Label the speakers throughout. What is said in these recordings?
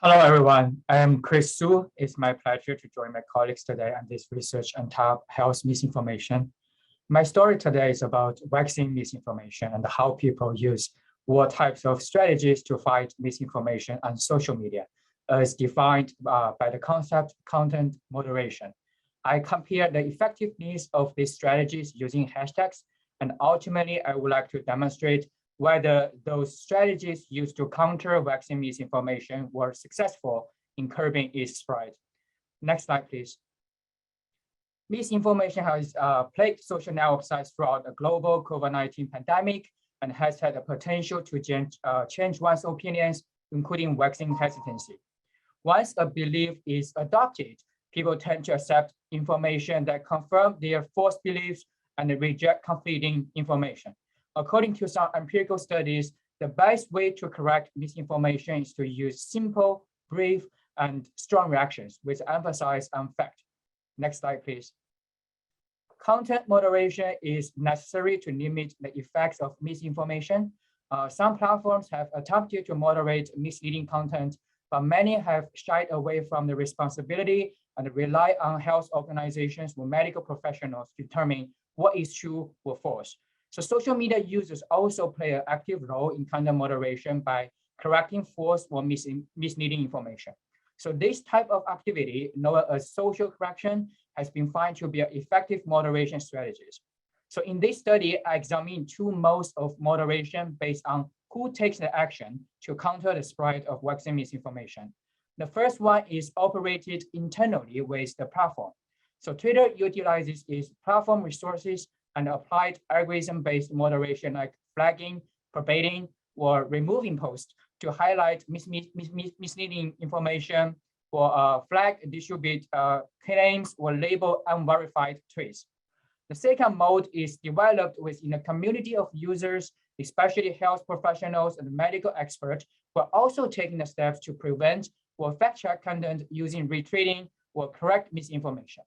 Speaker 1: Hello, everyone. I am Chris Su. It's my pleasure to join my colleagues today on this research on top health misinformation. My story today is about vaccine misinformation and how people use what types of strategies to fight misinformation on social media, as defined by the concept content moderation. I compare the effectiveness of these strategies using hashtags, and ultimately, I would like to demonstrate whether those strategies used to counter vaccine misinformation were successful in curbing its spread. Next slide, please. Misinformation has plagued social network sites throughout the global COVID-19 pandemic and has had the potential to change one's opinions, including vaccine hesitancy. Once a belief is adopted, people tend to accept information that confirm their false beliefs and reject conflicting information. According to some empirical studies, the best way to correct misinformation is to use simple, brief, and strong reactions with emphasis on fact. Next slide, please. Content moderation is necessary to limit the effects of misinformation. Some platforms have attempted to moderate misleading content, but many have shied away from the responsibility and rely on health organizations or medical professionals to determine what is true or false. So social media users also play an active role in content moderation by correcting false or misleading information. So this type of activity, known as social correction, has been found to be an effective moderation strategies. So in this study, I examined two modes of moderation based on who takes the action to counter the spread of vaccine misinformation. The first one is operated internally with the platform. So Twitter utilizes its platform resources and applied algorithm-based moderation like flagging, forbidding, or removing posts to highlight misleading information or flag, distribute claims or label unverified tweets. The second mode is developed within a community of users, especially health professionals and medical experts, who are also taking the steps to prevent or fact-check content using retweeting or correct misinformation.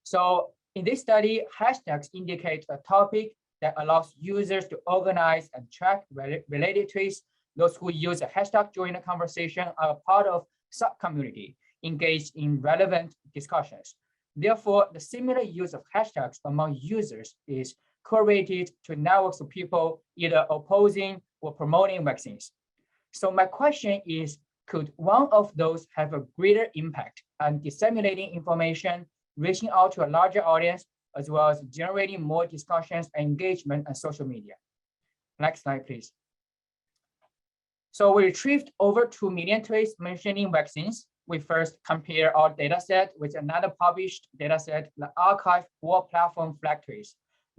Speaker 1: So in this study, hashtags indicate a topic that allows users to organize and track related tweets. Those who use a hashtag during the conversation are part of sub-community engaged in relevant discussions. Therefore, the similar use of hashtags among users is correlated to networks of people either opposing or promoting vaccines. So my question is, could one of those have a greater impact on disseminating information, reaching out to a larger audience, as well as generating more discussions and engagement on social media? Next slide, please. So we retrieved over 2 million tweets mentioning vaccines. We first compare our data set with another published data set, the archive or platform flag tweets.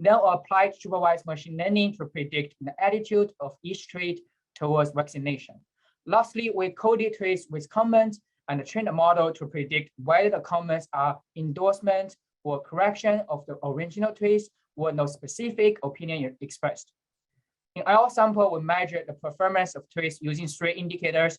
Speaker 1: Then applied supervised machine learning to predict the attitude of each tweet towards vaccination. Lastly, we coded tweets with comments and trained a model to predict whether the comments are endorsement or correction of the original tweets or no specific opinion expressed. In our sample, we measured the performance of tweets using 3 indicators.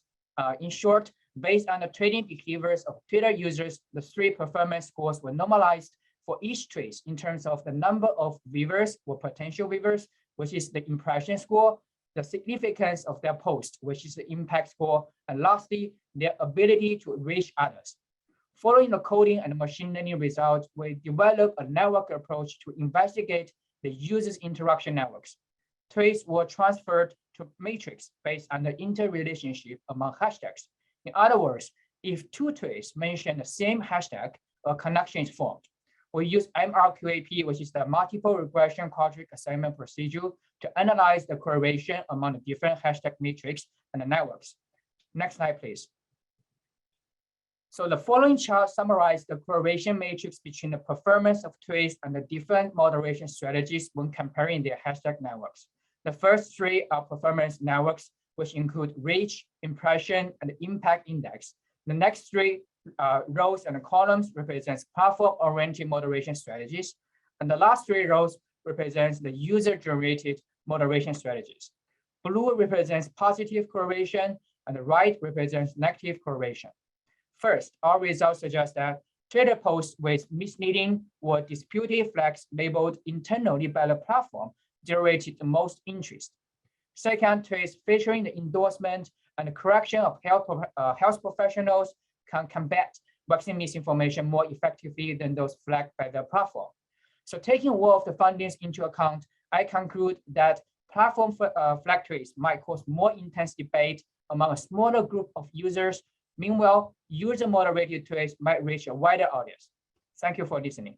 Speaker 1: In short, based on the trading behaviors of Twitter users, the 3 performance scores were normalized for each tweet in terms of the number of viewers or potential viewers, which is the impression score, the significance of their post, which is the impact score, and lastly, their ability to reach others. Following the coding and machine learning results, we developed a network approach to investigate the users' interaction networks. Tweets were transferred to matrix based on the interrelationship among hashtags. In other words, if 2 tweets mention the same hashtag, a connection is formed. We use MRQAP, which is the multiple regression quadratic assignment procedure, to analyze the correlation among the different hashtag matrix and the networks. Next slide, please. So the following chart summarizes the correlation matrix between the performance of tweets and the different moderation strategies when comparing their hashtag networks. The first 3 are performance networks, which include reach, impression, and impact index. The next 3 rows and columns represents platform-oriented moderation strategies, and the last 3 rows represents the user-generated moderation strategies. Blue represents positive correlation, and the right represents negative correlation. First, our results suggest that Twitter posts with misleading or disputed flags labeled internally by the platform generated the most interest. Second, tweets featuring the endorsement and the correction of health professionals can combat vaccine misinformation more effectively than those flagged by the platform. So taking all of the findings into account, I conclude that platform flag trace might cause more intense debate among a smaller group of users. Meanwhile, user-moderated trace might reach a wider audience. Thank you for listening.